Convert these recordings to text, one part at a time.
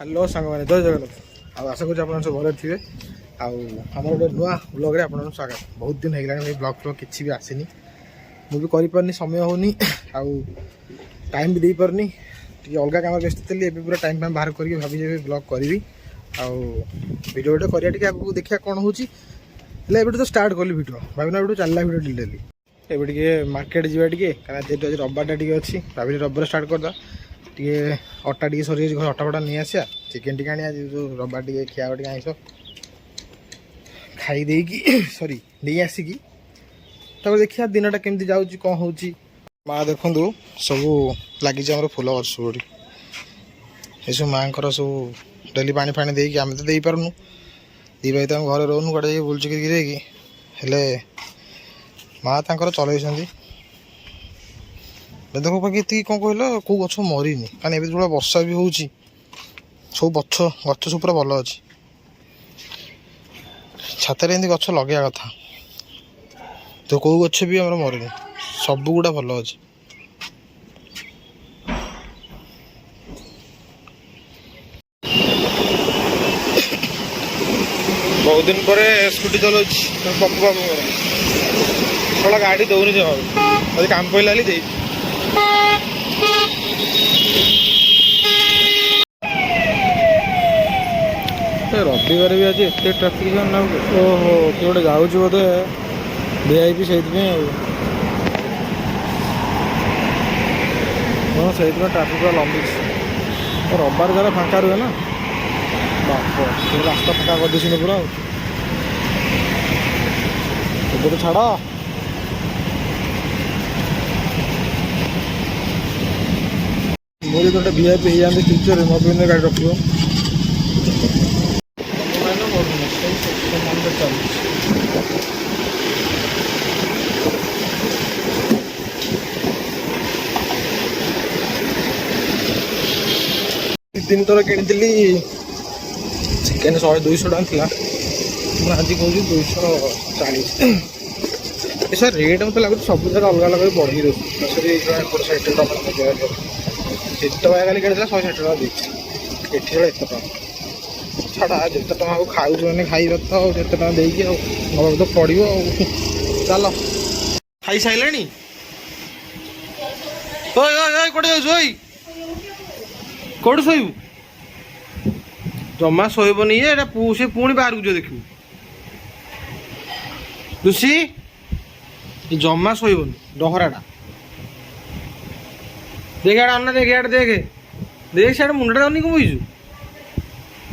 Hello सांग मैंने जय जगन्नाथ आशा करूँ आप सब भले थे आम गोटे नुआ ब्लॉग रे आपन स्वागत। बहुत दिन होगा भाई ब्लॉग फ्लॉग किसी भी आसनी मुझे करनी समय होनी टाइम भी दे पारनी टी अलग कम व्यस्त थी एवं पूरा टाइम बाहर करके भाभी ब्लॉग करी वीडियो गोटे करा आगे देखा कौन हो तो स्टार्ट कली वीडियो भावना वीडियो चलला वीडियो डेली एवं टे मार्केट जावा टे जेहतु आज रविवार टे अच्छी भाभी रविवार स्टार्ट करदा टे अटा टे सरी घर अटा फटा नहीं आसा चिकेन टे आने जो रविवार टे खिया टे आइस खाई सरी नहीं आसिकी तब देखिए दिनटा केमती जाऊँगी कौन हो माँ देखु सब लगी आम फुल गछ ये सब माँ सब डेली पानी फाणी देकी आम तो दे पारूँ दी भाई तो घर रोनु कड़े बुलचुकी हेले माँ तर चल देखो बाकी कौन कहल कौ गछ मरीनी कारण एवं जो वर्षा भी हो सब गछ गछ सब पूरा भल अच्छी छात गछ लगे कथा तो कौ गछ भी आम मरीनी सब गुड़ा भल अच्छी बहुत दिन पर स्कूटी चलाऊ पप्पू बाबू थोड़ा गाड़ी दौनी जमा काम पड़ा दे रविवार भी आज एत ट्राफिक जाम ना ओहो किए गोटे जाऊँ बोधे वीआईपी से हाँ से ट्राफिक पूरा लंबी रविवार जरा फाँका रुहे ना बाप रास्ता फाँका कर देनी पूरा तो छाड़ मोदी गोटे वीआईपी हो जाते फ्यूचर में मोबाइल गाड़ी रख तीन थर कि चिकेन 100-200 टका था आज कौन 240 सर रेट मतलब लगुच सब जगह अलग अलग बढ़ी रोसरी एपट साइड जिते खाली किया 160 टका ये एत छाड़ा जिते टाँग को खाऊ मैंने खाइबा तो जिते टाँग देकी नवा तो पड़ो चल खाई सारे कौटे जाऊ कौट शोबू जमा शोबनी से पुणी बाहर को देखू लुसी जमा शोबनी डहराटा देख अन्ना देख यार देख देख सियाड़ मुंडा अनी कम बईचु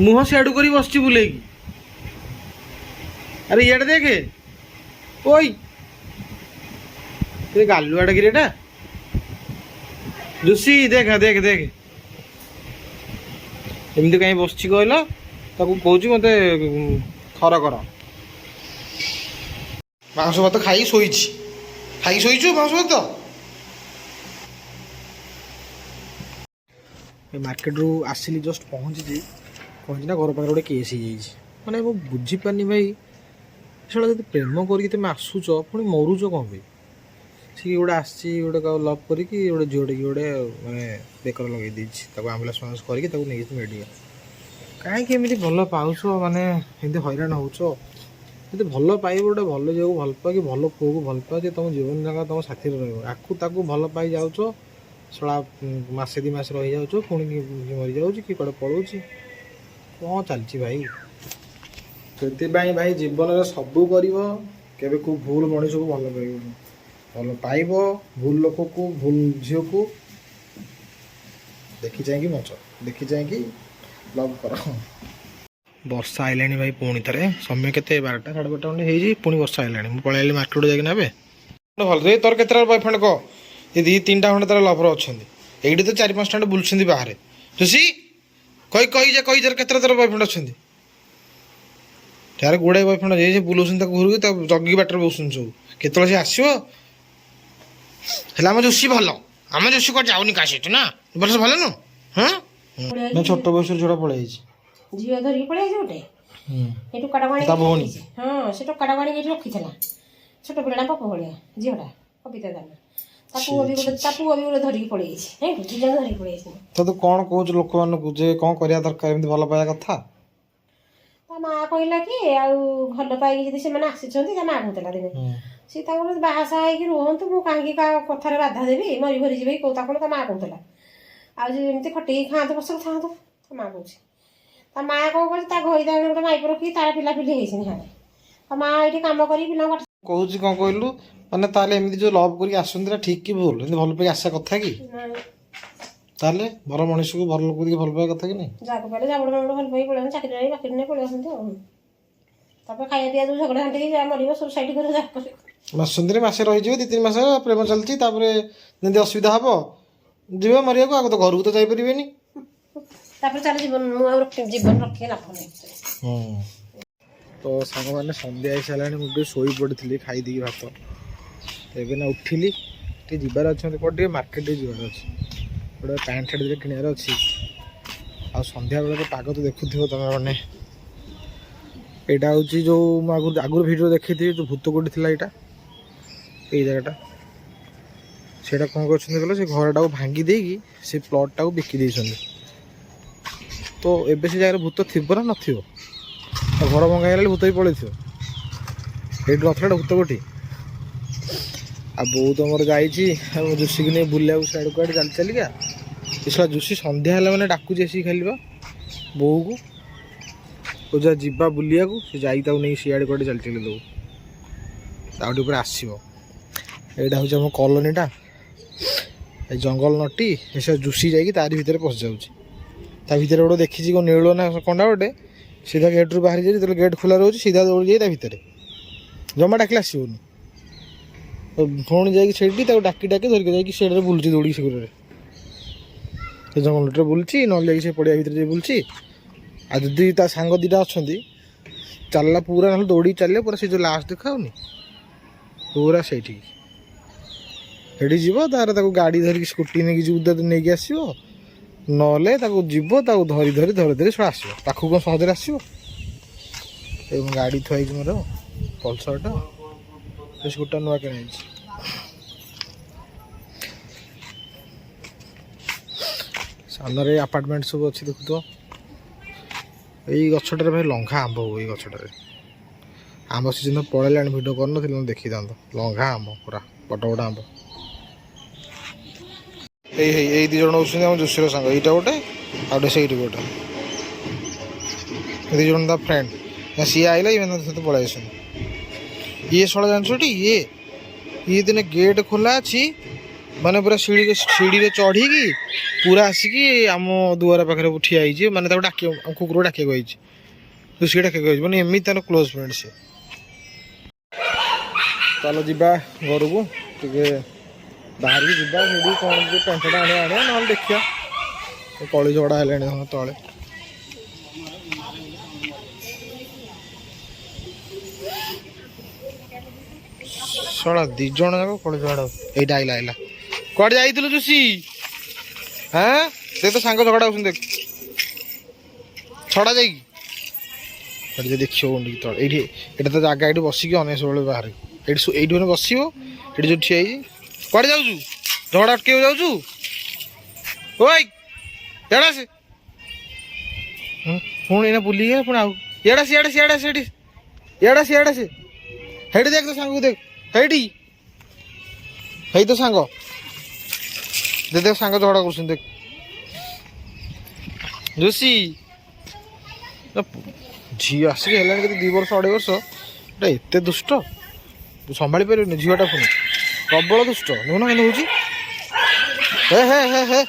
मुह सियाड़ू कर बस बुले अरे इे देखे ओई गालुआटा कि लुसी देख देख देख एमती कहीं बस कहल कौच मत खर कर मांस भात खाई शोचु मांस भात मार्केट रू आसिली जस्ट पहुँची ना घर पाखे गोटे केस हो मैंने बुझीपारनी भाई से प्रेम करके तुम आसुच पुणी मरुच कौन भाई सी गोटे आसी गोटे लव करके गोटे झीटे कि गोटे मैंने बेकर लगे देती आम्बुलांस फाम्बुलांस करके नहीं मेडिकल कहीं एमती भल पाच माने हैरान होती भल पाइब गोटे भल झील भल पा कि भल पुओ को भल पा तुम जीवन जाक तुम साथी रहा भल पाई जाऊच सड़ा मसे 2 मास रही जाऊच पुणी मरी जाऊँ कि कड़े पड़ो कौन चलती भाई से भाई जीवन में सबू कर को भूल मनीष को भल पाइबनी भल पाइब भूल लोक को भूल झील को देखी चाहिए मच देखी चाहिए लव कर वर्षा आइलानी भाई पुणी थे समय के 12टा 12:30 खंडे पुणी वर्षा आइलानी मुझे पलैली मार्केट जाके भल रे तोर के बॉयफ्रेंड कह ये 2-3टा खंडे तार लवर अच्छा ये तो 4-5 टा बुलूँ बाहर तुसी कही तार के बॉयफ्रेंड अच्छा यार गुड़ाए बॉयफ्रेंड ये बुलाऊँ घर जगी बाटर बसुन सब केत सी आसो आम जोशी भल आम जोशी कौन जाऊनी क्या सहित ना वर्ष भल नु हाँ मैं छोट बयस छोड़ा पड़े झील धरिक पड़े गोटे ये टोकाटा बाणी हाँ से टोकाटा बाणी रखी छोट पिला पप भाया झीलटा कविता दाना ତା ପୁଅ ବି ଗୋଟେ ଧରିକି ପଳେଇ ଯାଇଛି। 2 ଜଣ ଧରିକି ପଳେଇ ଯାଇଛନ୍ତି। ତ ତୁ କ'ଣ କହୁଛୁ ଲୋକମାନଙ୍କୁ ଯେ କ'ଣ କରିବା ଦରକାର ଏମିତି ଭଲ ପାଇବା କଥା? ତା ମା କହିଲା କି ଆଉ ଭଲ ପାଇକି ଯଦି ସେମାନେ ଆସିଛନ୍ତି ତା ମା କହୁଥିଲା ଦିନେ ସିଏ ତାଙ୍କର ବାହାସାହା ହେଇକି ରୁହନ୍ତୁ, ମୁଁ କାହିଁକି କାହା କଥାରେ ବାଧା ଦେବି, ମରି ଭରି ଯିବି କୋଉଟା କ'ଣ ତା ମା କହୁଥିଲା। ଆଉ ଯେ ଏମିତି ଖଟିକି ଖାଆନ୍ତୁ ବର୍ଷକୁ ଥାଆନ୍ତୁ ତା ମା କହୁଛି। ତା ମା କ'ଣ କରୁଛି ତା ଘଇ ଦାଣି ଗୋଟେ ମାଇପ ରଖିକି ତାର ପିଲାପିଲି ହେଇଛି ନିହାତି। ତା ମା ଏଇଠି କାମ କରିକି ପିଲାଙ୍କୁ କହୁଛି କ'ଣ କହିଲୁ, ମାନେ ତାହେଲେ ଏମିତି ଯେଉଁ ଲଭ୍ କରିକି ଆସନ୍ତି ଠିକ୍ କି ଭୁଲ? ଏମିତି ଭଲ ପାଇକି ଆସିବା କଥା କି? ତାହେଲେ ଭଲ ମଣିଷକୁ ଭଲ ଲୋକ ଦେଇକି ଭଲ ପାଇବା କଥା କି ନାହିଁ? ଯାହାକୁ ପାଇଲେ ଜାବୁଡ଼ ମାବୁଡ଼ ଭଲ ପାଇକି ପଳେଇ ଚାକିରି ନେଇ ବାକିରି ନେଇ ପଳେଇ ଆସନ୍ତି ଆଉ। ତାପରେ ଖାଇବା ପିଇବା ଯେଉଁ ଝଗଡ଼ା ଘାଣ୍ଟିକି ଯାହା ମରିବ ସୁସାଇଡ୍ କରିବ ଯାହା କରିବ। ମାସନ୍ତିରେ ମାସେ ରହିଯିବେ 2-3 ମାସ ପ୍ରେମ ଚାଲିଛି, ତାପରେ ଯେମିତି ଅସୁବିଧା ହବ ଯିବେ ମରିବାକୁ, ଆଗ ତ ଘରକୁ ତ ଯାଇପାରିବେନି। ତାପରେ ଚାଲ ଜୀବନ ମୁଁ ଆଉ ଜୀବନ ରଖିକି ଲାଭ ନାହିଁ। ତ ସାଙ୍ଗମାନେ ସନ୍ଧ୍ୟା ହେଇସାରିଲାଣି, ମୁଁ ଟିକେ ଶୋଇ ପଡ଼ିଥିଲି ଖାଇ ଦେଇକି ଭାତ। ଏବେ ନା ଉଠିଲି, ଟିକେ ଯିବାର ଅଛି ମୋତେ କୁଆଡ଼େ ଟିକେ ମାର୍କେଟ ଟିକେ ଯିବାର ଅଛି, ଗୋଟେ ପ୍ୟାଣ୍ଟ ସାର୍ଟ ଟିକେ କିଣିବାର ଅଛି। ଆଉ ସନ୍ଧ୍ୟାବେଳେ ପାଗ ତ ଦେଖୁଥିବ ତମେ ମାନେ, ଏଇଟା ହେଉଛି ଯେଉଁ ମୁଁ ଆଗରୁ ଭିଡ଼ିଓ ଦେଖେଇଥିଲି ଯେଉଁ ଭୂତ କୋଠି ଥିଲା, ଏଇ ଜାଗାଟା। ସେଇଟା କ'ଣ କରୁଛନ୍ତି କହିଲ, ସେ ଘରଟାକୁ ଭାଙ୍ଗି ଦେଇକି ସେ ପ୍ଲଟ୍ଟାକୁ ବିକି ଦେଇଛନ୍ତି। ତ ଏବେ ସେ ଜାଗାରେ ଭୂତ ଥିବ ନା ନଥିବ? ଘର ଭଙ୍ଗା ହେଇଗଲେ ଭୂତ ବି ପଳେଇଥିବ। ଏଇଠି ନଥିଲା ଭୂତ କୋଠି। ଆଉ ବୋଉ ତ ମୋର ଯାଇଛି ଆଉ ଜୁସିକି ନେଇ ବୁଲିବାକୁ ସିଆଡ଼େ କୁଆଡ଼େ ଚାଲି ଚାଲିକା। ଏସା ଜୁସି ସନ୍ଧ୍ୟା ହେଲା ମାନେ ଡାକୁଛି ଆସିକି ଖାଲି ବା ବୋଉକୁ, ଯା ଯିବା ବୁଲିବାକୁ। ସେ ଯାଇ ତାକୁ ନେଇ ସିଆଡ଼େ କୁଆଡ଼େ ଚାଲି ଚାଲି ଦେବୁ, ଆଉ ଟିକେ ପରେ ଆସିବ। ଏଇଟା ହେଉଛି ଆମ କଲୋନୀଟା, ଏ ଜଙ୍ଗଲ ନଟି। ଏସା ଜୁସି ଯାଇକି ତାରି ଭିତରେ ପଶିଯାଉଛି। ତା ଭିତରେ ଗୋଟେ ଦେଖିଛି କ'ଣ ନୀଳ ନା କଣ୍ଡା ଗୋଟେ, ସିଧା ଗେଟ୍ରୁ ବାହାରି ଯାଉଛି। ଯେତେବେଳେ ଗେଟ୍ ଖୋଲା ରହୁଛି ସିଧା ଦୌଡ଼ି ଯାଇ ତା ଭିତରେ, ଜମା ଡାକିଲେ ଆସିବନି। ପୁଣି ଯାଇକି ସେଇଠି ତାକୁ ଡାକି ଧରିକି ଯାଇକି ସେଇଟାରେ ବୁଲୁଛି ଦୌଡ଼ିକି ସେଗୁଡ଼ାରେ, ସେ ଜଙ୍ଗଲ ନଟିରେ ବୁଲୁଛି, ନହେଲେ ଯାଇକି ସେ ପଡ଼ିଆ ଭିତରେ ଯାଇ ବୁଲୁଛି। ଆଉ ଯଦି ତା ସାଙ୍ଗ ଦୁଇଟା ଅଛନ୍ତି, ଚାଲିଲା ପୁରା, ନହେଲେ ଦୌଡ଼ିକି ଚାଲିଲେ ପୁରା ସେ ଯେଉଁ ଲାଷ୍ଟ ଦେଖାଉନି ପୁରା ସେଇଠିକି ସେଠି ଯିବ। ତାର ତାକୁ ଗାଡ଼ି ଧରିକି ସ୍କୁଟି ନେଇକି ଯିବୁ, ନେଇକି ଆସିବ, ନହେଲେ ତାକୁ ଯିବ, ତାକୁ ଧରି ସବୁ ଆସିବ। ପାଖକୁ କ'ଣ ସହଜରେ ଆସିବ? ଏବଂ ଗାଡ଼ି ଥୁଆ ହେଇଛି ମୋର ପଲ୍ସର୍ଟା, ସେ ସ୍କୁଟିଟା ନୂଆ କିଣା ହେଇଛି। ସାମ୍ନାରେ ଆପାର୍ଟମେଣ୍ଟ ସବୁ ଅଛି ଦେଖୁଥିବ। ଏଇ ଗଛଟାରେ ଭାଇ ଲଙ୍ଘା ଆମ୍ବ ହୁଏ। ଏଇ ଗଛଟାରେ ଆମ୍ବ ସିଜନ ପଳେଇଲାଣି, ଭିଡ଼ିଓ କରିନଥିଲି, ଦେଖିଥାନ୍ତ। ଲଙ୍ଘା ଆମ୍ବ ପୁରା ବଡ଼ ବଡ଼ ଆମ୍ବ। ଏଇ 2 ଜଣ ହେଉଛନ୍ତି ଆମ ଜୋଶୀର ସାଙ୍ଗ, ଏଇଟା ଗୋଟେ ଆଉ ଗୋଟେ ସେଇଠି ଗୋଟେ। 2 ଜଣ ତା ଫ୍ରେଣ୍ଡ। ସିଏ ଆଇଲା, ଇଏ ସହିତ ପଳେଇ ଆସନ୍ତି। ଇଏ ଶଳା ଜାଣିଛୁ ଟି, ଇଏ ଦିନେ ଗେଟ୍ ଖୋଲା ଅଛି ମାନେ ପୁରା ସିଡ଼ିରେ ଚଢ଼ିକି ପୁରା ଆସିକି ଆମ ଦୁଆର ପାଖରେ ଠିଆ ହେଇଛି। ମାନେ ତାକୁ ଡାକିବ, ଆମ କୁକୁର ଡାକିବାକୁ ହେଇଛି, ସିଏ ଡାକିବାକୁ ହେଇଛି, ମାନେ ଏମିତି ତାର କ୍ଲୋଜ୍ ଫ୍ରେଣ୍ଡ ସିଏ। ଚାଲ ଯିବା ଘରକୁ, ଟିକେ ବାହାରିକି ଯିବା। ସେଠି କ'ଣ ଟିକେ ପ୍ୟାଣ୍ଟ ସାର୍ଟ ଆଣିବା, ନହେଲେ ଦେଖିବା। କଳି ଝଗଡ଼ା ହେଲାଣି ତଳେ। ଶଳା 2 ଜଣ ଯାକ କଳି ଝଗଡ଼ା। ଏଇଟା ଆଇଲା। କୁଆଡ଼େ ଯାଇଥିଲୁ ଜୁସି? ସେ ତ ସାଙ୍ଗ ଝଗଡ଼ା ହଉଛନ୍ତି, ଦେଖ ଛଡ଼ା ଯାଇକି ଏଠି ଦେଖିବ ତଳେ। ଏଇଟା ତ ଜାଗା, ଏଇଠି ବସିକି ଅନେକ ବେଳେ ବାହାରେ, ଏଇଠି ମାନେ ବସିବ। ଏଠି ଯୋଉ ଠିଆ ହେଇଛି। କୁଆଡ଼େ ଯାଉଛୁ? ଝଗଡ଼ା ଅଟକେଇବାକୁ ଯାଉଛୁ? ଓଇ ଇଆଡ଼େ ଆସେ। ପୁଣି ଏଇନା ବୁଲିକି ପୁଣି ଆଉ ଇଆଡ଼େ ଆସେ, ସେଇଠି ଇଆଡ଼େ ଆସେ। ହେଇଠି ଦେଖ ତ ସାଙ୍ଗକୁ, ଦେଖ ହେଇ ତ ସାଙ୍ଗ, ଦେଖ ସାଙ୍ଗ ଝଗଡ଼ା କରୁଛନ୍ତି, ଦେଖ ଜୋଶୀ। ଝିଅ ଆସିକି ହେଲାଣି କେତେ 2 ବର୍ଷ 2.5 ବର୍ଷ, ଏଟା ଏତେ ଦୁଷ୍ଟ, ସମ୍ଭାଳି ପାରିବନି ଝିଅଟା, ପୁଣି ପ୍ରବଳ ଦୁଷ୍ଟ। ଦେଖୁନ କେମିତି ହଉଛି। ହେ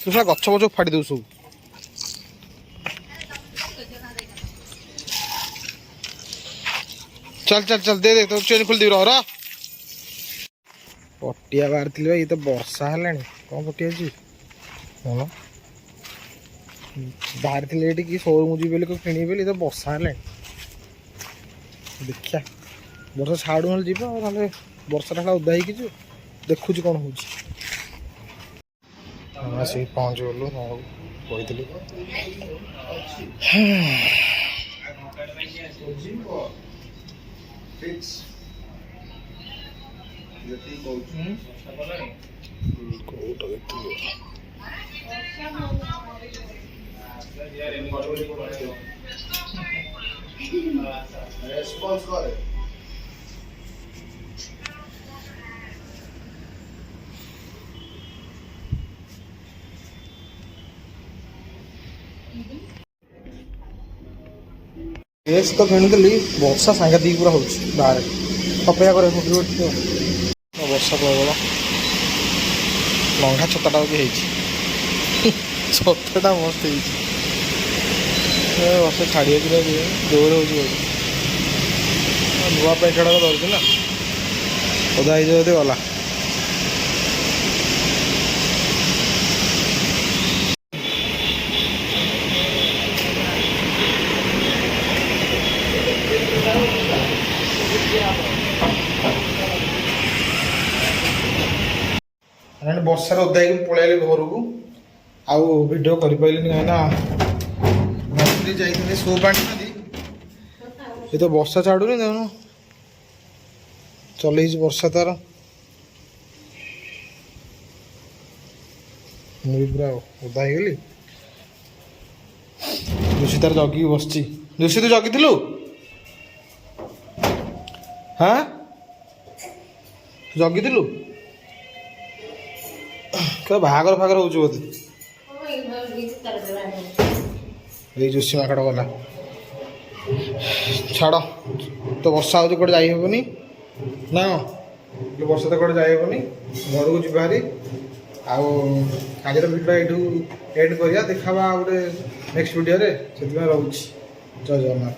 ତୁ ଗଛ ଫାଡ଼ି ଦେବୁ ସବୁ। ଚାଲ ଦେ ତୋ ଚେନ୍ ଖୋଲିଦେବି, ରହ। ପଟିଆ ବାହାରିଥିଲି ଭାଇ, ଇଏ ତ ବର୍ଷା ହେଲାଣି। କ'ଣ ପଟିଆ ଅଛି ଭଲ ବାହାରିଥିଲେ ଏଠିକି ସୋରୁମ୍ ଯିବି ବୋଲି, କିଣିବି ବୋଲି, ତ ବର୍ଷା ହେଲାଣି। ଦେଖିବା ବର୍ଷା ଛାଡ଼ୁ ନହେଲେ ଯିବା, ନହେଲେ ବର୍ଷାଟା ହେଲା ଓଦା ହେଇକି ଯିବ। ଦେଖୁଛି କ'ଣ ହେଉଛି। ଆସିକି ପହଞ୍ଚିଗଲୁ। କହିଥିଲି। କୋଉଟା ଦେଖିଥିଲି ଡ୍ରେସ୍ ତ କିଣିଥିଲି, ବର୍ଷା ସାଂଘାତିକ ପୁରା ହେଉଛି ବାହାରେ। ଅପେକ୍ଷା କରିବାକୁ ପଡ଼ିବ ଟିକେ। ବର୍ଷା ପ୍ରବଳ। ଲଙ୍ଘା ଛତାଟା ବି ହେଇଛି। ଛତାଟା ମସ୍ତ ହେଇଛି। ବର୍ଷା ଛାଡ଼ିବାକୁ ଜୋର ହେଉଛି ବୋଲି ନୂଆ ପ୍ୟାଣ୍ଟଟାକୁ ଧରୁଛି ନା, ଓଦା ହେଇଯିବ ଯଦି ଗଲା। ବର୍ଷାରେ ଓଦା ହେଇକି ପଳେଇଲି ଘରକୁ। ଆଉ ଭିଡ଼ିଓ କରିପାରିଲିନି କାହିଁକିନା ରାତିରେ ଯାଇଥିଲି ଶୋ ପାଣିଛନ୍ତି। ଏ ତ ବର୍ଷା ଛାଡ଼ୁନି, ତେଣୁ ଚଲେଇଛି ବର୍ଷା ତାର। ମୁଁ ବି ପୁରା ଓଦା ହେଇଗଲି। ଯୋଶୀ ତାର ଜଗିକି ବସିଛି। ଯୋଶୀ ତୁ ଜଗିଥିଲୁ? ହାଁ ଜଗିଥିଲୁ? ବାହାଘର ଫାଘର ହଉଛି ବୋଧେ। ଏଇ ଯୋଶୀ ମାଙ୍କଡ଼ ଗଲା। ଛାଡ଼, ତ ବର୍ଷା ହେଉଛି, କୁଆଡ଼େ ଯାଇ ହେବନି ନା। ବର୍ଷା ତ କୁଆଡ଼େ ଯାଇ ହେବନି, ଘରକୁ ଯିବା ଭାରି। ଆଉ ଆଜିର ଭିଡ଼ିଓ ଏଇଠୁ ଏଣ୍ଡ କରିବା। ଦେଖାବା ଆଉ ଗୋଟେ ନେକ୍ସଟ ଭିଡ଼ିଓରେ। ସେଥିପାଇଁ ରହୁଛି। ଜୟ ଜଗନ୍ନାଥ।